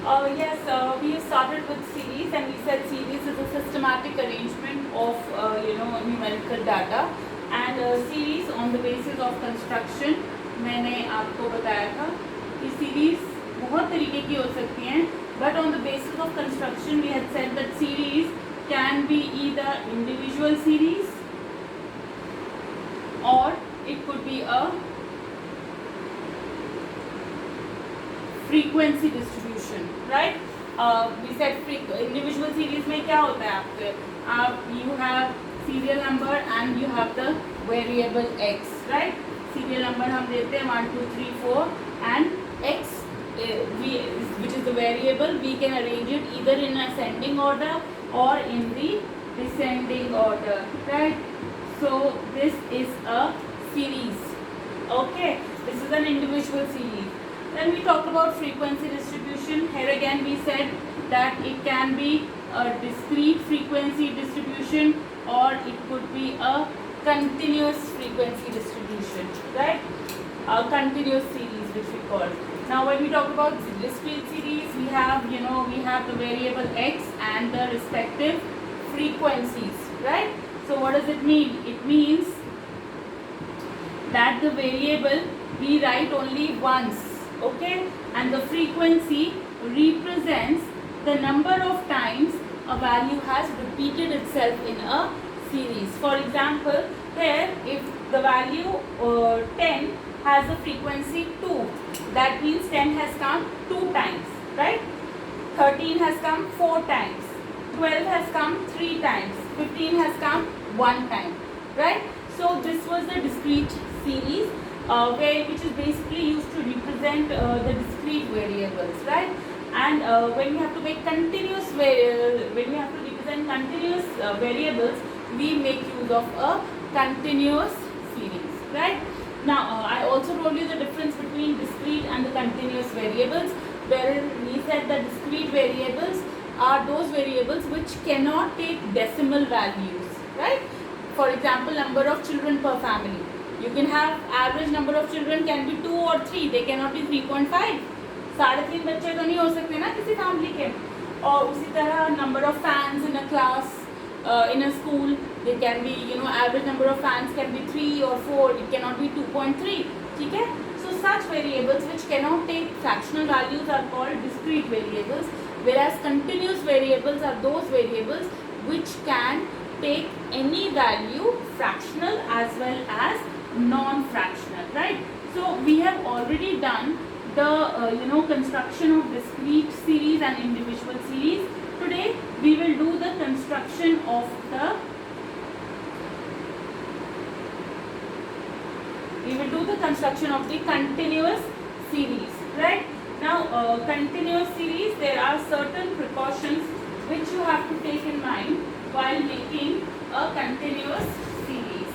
Yes, we started with series, and we said series is a systematic arrangement of numerical data, and series on the basis of construction. मैंने आपको बताया था कि series बहुत तरीके की हो सकती हैं, but on the basis of construction we had said that series can be either individual series or it could be a frequency distribution, right? We said individual series में क्या होता है आपके, you have serial number and you have the variable x, right? Serial number हम देते हैं 1 2 3 4 and x which is the variable, we can arrange it either in ascending order or in the descending order, right? So this is a series. Okay, this is an individual series. Then we talked about frequency distribution. Here again we said that it can be a discrete frequency distribution or it could be a continuous frequency distribution, right? A continuous series which we call. Now when we talk about discrete series, we have the variable x and the respective frequencies, right? So what does it mean? It means that the variable we write only once, okay, and the frequency represents the number of times a value has repeated itself in a series. For example, here if the value 10 has a frequency 2, that means 10 has come 2 times, right? 13 has come 4 times, 12 has come 3 times, 15 has come 1 time, right? So this was the discrete series which is basically used to represent the discrete variables, right? And when we have to make continuous represent continuous variables, we make use of a continuous series, right? Now I also told you the difference between discrete and the continuous variables, where we said that discrete variables are those variables which cannot take decimal values, right? For example, number of children per family. You can have average number of children can be 2 or 3. They cannot be 3.5. 3.5 बच्चे तो नहीं हो सकते ना किसी family के. और उसी तरह number of fans in a class, in a school, they can be, average number of fans can be 3 or 4. It cannot be 2.3. ठीक है? So such variables which cannot take fractional values are called discrete variables, whereas continuous variables are those variables which can take any value, fractional as well as non-fractional, right? So we have already done the construction of discrete series and individual series. Today we will do the construction of the continuous series, right? Now continuous series, there are certain precautions which you have to take in mind while making a continuous series,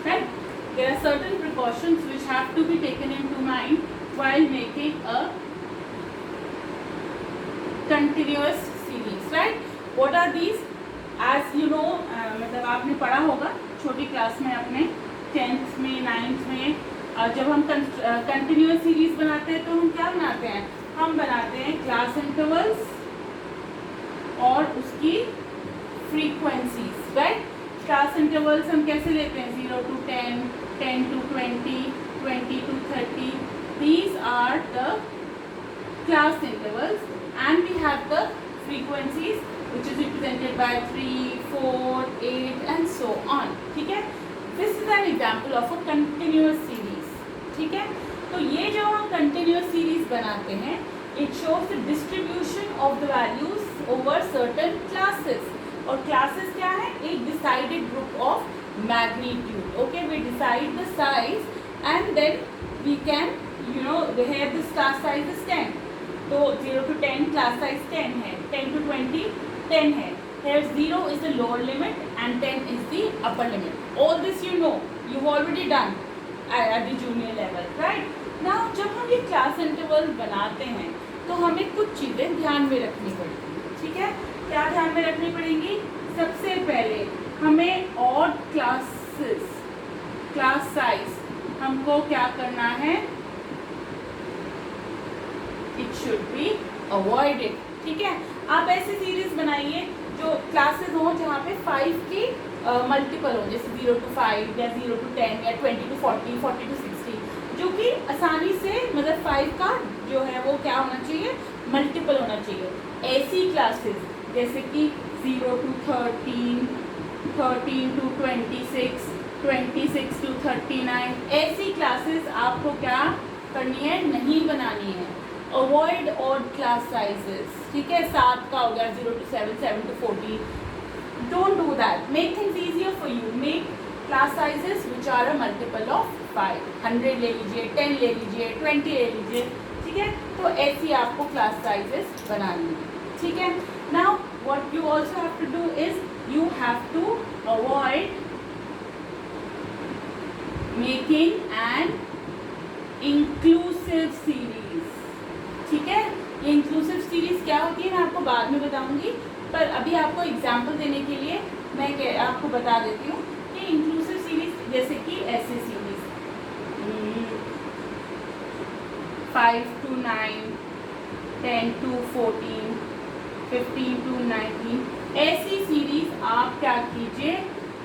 right? There are certain precautions which have to be taken into mind while making a continuous series, right? What are these? As you know, मतलब आपने पढ़ा होगा छोटी class में अपने 10th में 9th में, जब हम कंटिन्यूअस सीरीज बनाते हैं तो हम क्या बनाते हैं? हम बनाते हैं क्लास इंटरवल्स और उसकी फ्रीक्वेंसीज, राइट? क्लास इंटरवल्स हम कैसे लेते हैं? 0 to 10, 10 to 20, 20 to 30. These are the class intervals, and we have the frequencies which is represented by 3, 4, 8 and so on. ठीक है? This is an example of a continuous series. ठीक है? तो ये जो हम continuous series बनाते हैं, it shows the distribution of the values over certain classes. और classes क्या है? एक decided group of magnitude. Okay, we decide the size and then we can, here this class size is 10. तो 0 to 10 class size 10 है, 10 to 20 10 है. Here 0 is the lower limit and 10 is the upper limit. All this you've already done at the junior level, right? Now जब हम ये class interval बनाते हैं तो हमें कुछ चीज़ें ध्यान में रखनी पड़ेगी, ठीक है? क्या ध्यान में रखनी पड़ेंगी? सबसे पहले हमें odd classes, class size हमको क्या करना है? It should be avoided. ठीक है, आप ऐसी सीरीज बनाइए जो क्लासेस हों जहाँ पे 5 की मल्टीपल हो, जैसे 0 to 5 या 0 to 10 या 20 to 40, 40 to 60, जो कि आसानी से मतलब 5 का जो है वो क्या होना चाहिए, मल्टीपल होना चाहिए। ऐसी क्लासेस जैसे कि 0 to 13, 13 to 26, 26 to 39, ऐसी क्लासेस आपको क्या करनी है, नहीं बनानी है। Avoid odd class sizes. ठीक है, 7 का हो गया 0 to 7, 7 to 14, don't do that. Make things easier for you. Make class sizes which are a multiple of 5. 100 ले लीजिए, 10 ले लीजिए, 20 ले लीजिए। ठीक है, तो ऐसी आपको क्लास साइजेस बनानी है। ठीक है, now what you also have to do is you have to avoid making an inclusive series। ठीक है, ये इंक्लूसिव सीरीज क्या होती है मैं आपको बाद में बताऊंगी, पर अभी आपको एग्जाम्पल देने के लिए मैं आपको बता देती हूँ कि इंक्लूसिव सीरीज जैसे कि ऐसे सीरीज 5 to 9, 10 to 14, 15 to 19, ऐसी सीरीज आप क्या कीजिए,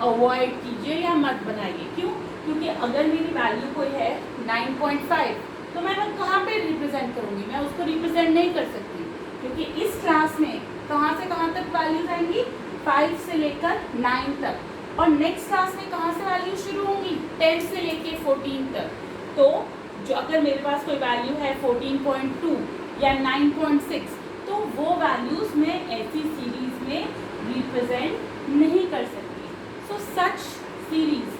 अवॉइड कीजिए या मत बनाइए। क्यों? क्योंकि अगर मेरी वैल्यू कोई है 9.5 तो मैं कहाँ पे रिप्रेजेंट करूँगी, मैं उसको रिप्रेजेंट नहीं कर सकती, क्योंकि इस क्लास में कहाँ से कहाँ तक वैल्यूज आएंगी, 5 से लेकर 9 तक, और नेक्स्ट क्लास में कहाँ से वैल्यू शुरू होंगी, 10 से लेकर 14 तक। तो जो अगर मेरे पास कोई वैल्यू है 14.2 या 9.6, तो वो वैल्यूज मैं ऐसी सीरीज में रिप्रेजेंट नहीं कर सकती। So such series,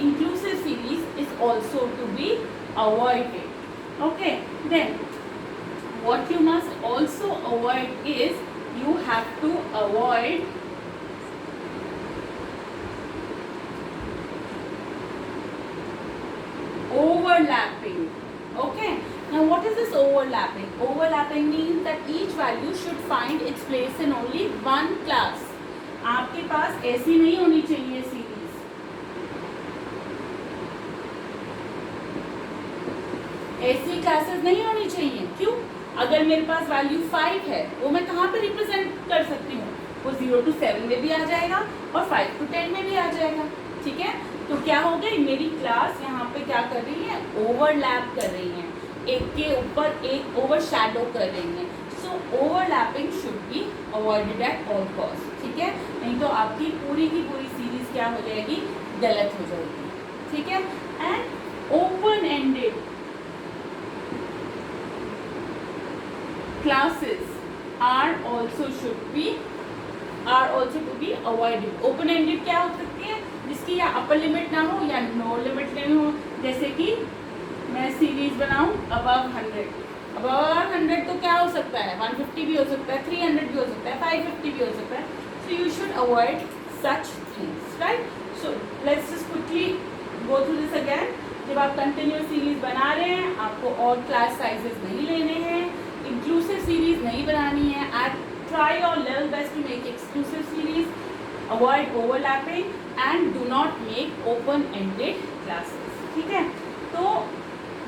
inclusive series is also to be avoided. Okay, then what you must also avoid is you have to avoid overlapping. Okay, now what is this overlapping? Overlapping means that each value should find its place in only one class. आपके पास ऐसी नहीं होनी चाहिए series, ऐसी classes नहीं होनी चाहिए। क्यों? अगर मेरे पास वैल्यू 5 है वो मैं कहाँ पे रिप्रेजेंट कर सकती हूँ, वो 0 to 7 में भी आ जाएगा और 5 to 10 में भी आ जाएगा। ठीक है, तो क्या हो गई, मेरी क्लास यहाँ पे क्या कर रही है, ओवरलैप कर रही है, एक के ऊपर एक ओवरशैडो कर रही है। So overlapping should be avoided at all cost. ठीक है, नहीं तो आपकी पूरी की पूरी सीरीज क्या हो जाएगी, गलत हो जाएगी। ठीक है, and open ended classes are also to be avoided. open ended क्या हो सकती है, जिसकी या अपर लिमिट ना हो या नो लिमिट नहीं हो। जैसे कि मैं सीरीज बनाऊं above 100 तो क्या हो सकता है, 150 भी हो सकता है, 300 भी हो सकता है, 550 भी हो सकता है। so you should avoid such things, right? so let's just quickly go through this again. जब आप कंटिन्यूअस सीरीज बना रहे हैं, आपको और क्लास साइजेस नहीं लेने हैं, इंक्लूसिव सीरीज नहीं बनानी है। At try your level best to make exclusive series, avoid overlapping and do not make open ended classes. ठीक है, तो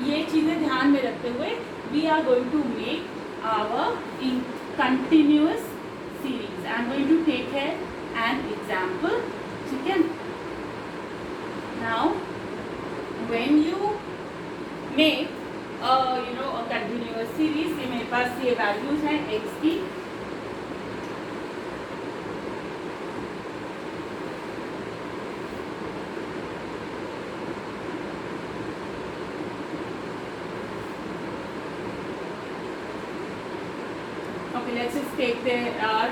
ये चीज़ें ध्यान में रखते हुए we are going to make our in continuous series. I am going to take here an example. ठीक है, now when you make a continuous series, ये मेरे पास ये वैल्यूज हैं x की, okay, let's just take there are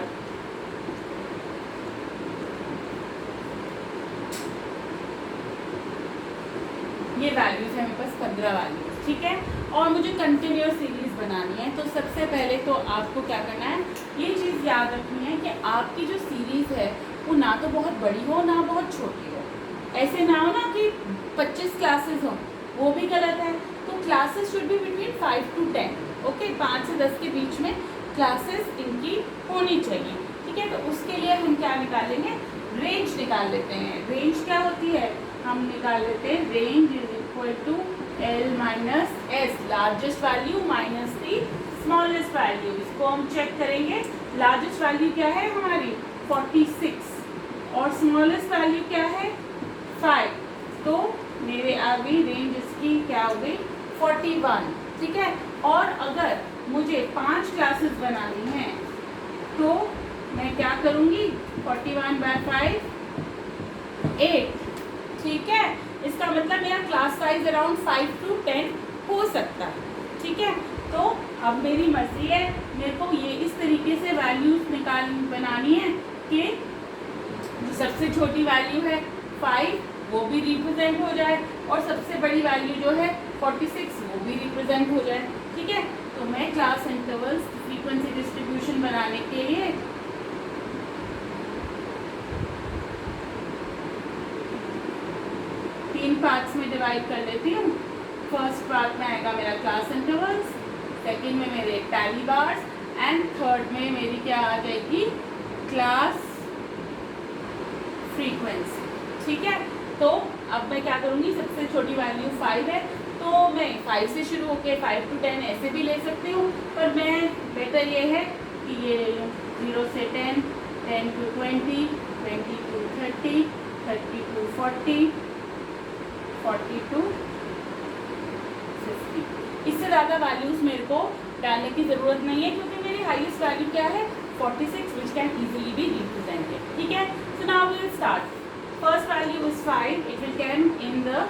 ये values है मेरे पास 15 वैल्यूज। ठीक है, और मुझे कंटिन्यूअस सीरीज बनानी है, तो सबसे पहले तो आपको क्या करना है, ये चीज़ याद रखनी है कि आपकी जो सीरीज़ है वो ना तो बहुत बड़ी हो ना बहुत छोटी हो। ऐसे ना हो ना कि 25 क्लासेस हो, वो भी गलत है। तो classes should be between 5 to 10। Okay, 5 से 10 के बीच में क्लासेस इनकी होनी चाहिए। ठीक है, तो उसके लिए हम क्या निकालेंगे, रेंज निकाल लेते हैं। रेंज क्या होती है, हम निकाल लेते हैं range is equal to L minus S, largest value minus the smallest value, इसको हम चेक करेंगे। लार्जेस्ट वैल्यू क्या है हमारी 46 और स्मॉलेस्ट वैल्यू क्या है 5, तो मेरे आ गई रेंज इसकी क्या हो गई 41, ठीक है। और अगर मुझे 5 क्लासेस बनानी है तो मैं क्या करूँगी 41/5 8, ठीक है। इसका मतलब मेरा क्लास साइज अराउंड 5 to 10 हो सकता है, ठीक है। तो अब मेरी मर्जी है, मेरे को ये इस तरीके से वैल्यूज बनानी है कि जो सबसे छोटी वैल्यू है 5 वो भी रिप्रेजेंट हो जाए और सबसे बड़ी वैल्यू जो है 46 वो भी रिप्रेजेंट हो जाए, ठीक है। तो मैं क्लास इंटरवल्स फ्रीक्वेंसी डिस्ट्रीब्यूशन बनाने के लिए तीन पार्ट्स में डिवाइड कर लेती हूँ। फर्स्ट पार्ट में आएगा मेरा क्लास इंटरवल्स, सेकंड में मेरे टैली बार्स एंड थर्ड में मेरी क्या आ जाएगी क्लास फ्रीक्वेंसी, ठीक है। तो अब मैं क्या करूँगी, सबसे छोटी वैल्यू 5 है तो मैं 5 से शुरू होकर 5 to 10 ऐसे भी ले सकती हूँ, पर मैं बेटर ये है कि ये 0 से 10, 10 to 20, 20 to 30, 30 to 40, 40 to 50। इससे ज़्यादा वैल्यूज़ मेरे को डालने की ज़रूरत नहीं है क्योंकि मेरी हाईएस्ट वैल्यू क्या है 46 which can easily be represented, ठीक है। So now we will start. First value is 5, it will come in the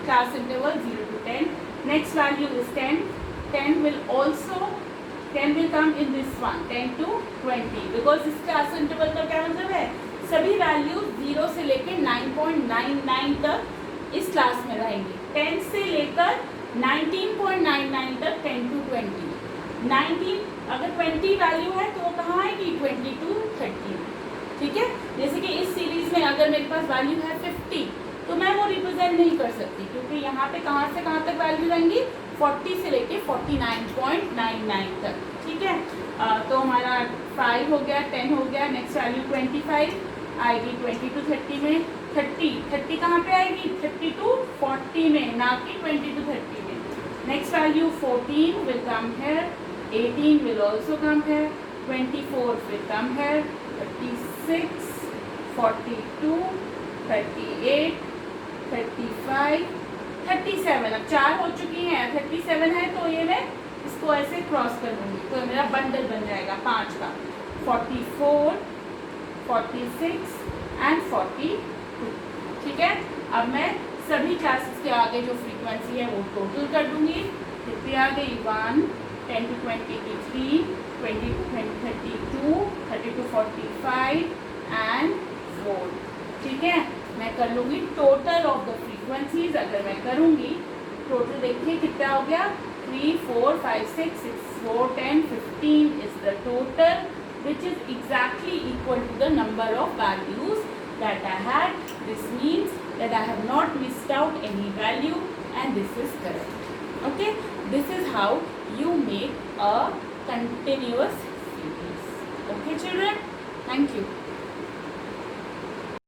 class interval 0 to 10. Next value is 10. 10 will come in this one 10 to 20 because इस class interval का क्या मतलब है, सभी values 0 से लेकर 9.99 तक इस क्लास में रहेंगी। 10 से लेकर 19.99 तक 10 to 20। 19 अगर 20 वैल्यू है तो वो कहाँ आएगी 20 to 30, ठीक है। जैसे कि इस सीरीज में अगर मेरे पास वैल्यू है 50 तो मैं वो रिप्रेजेंट नहीं कर सकती क्योंकि यहाँ पे कहाँ से कहाँ तक वैल्यू रहेंगी 40 से लेके 49.99 तक, ठीक है। तो हमारा 5 हो गया, 10 हो गया, नेक्स्ट वैल्यू 25 आएगी 20 to 30 में। 30 कहाँ पे आएगी 30 to 40 में, ना कि 20 to 30 में। Next value 14 will come here, 18 will also come here, 24 will come here, 36, 42, 38, 35, 37। अब 4 हो चुकी हैं, 37 है तो ये मैं इसको ऐसे क्रॉस कर दूँगी तो मेरा बंडल बन जाएगा 5 का। 44, 46 एंड 42, ठीक है। अब मैं सभी क्लासेस के आगे जो फ्रीक्वेंसी है वो टोटल कर दूँगी। कितनी आ गई 1, 10 to 20 की 3, 20 to 32, 30 to 45 एंड 4, ठीक है। मैं कर लूँगी टोटल ऑफ द फ्रीक्वेंसीज। अगर मैं करूँगी टोटल, देखिए कितना हो गया 3, 4, 5, 6, 6, 4, 10, 15 is the total which is exactly equal to the number of values that I had. This means that I have not missed out any value and this is correct. Okay, this is how you make a continuous series. Okay children, thank you.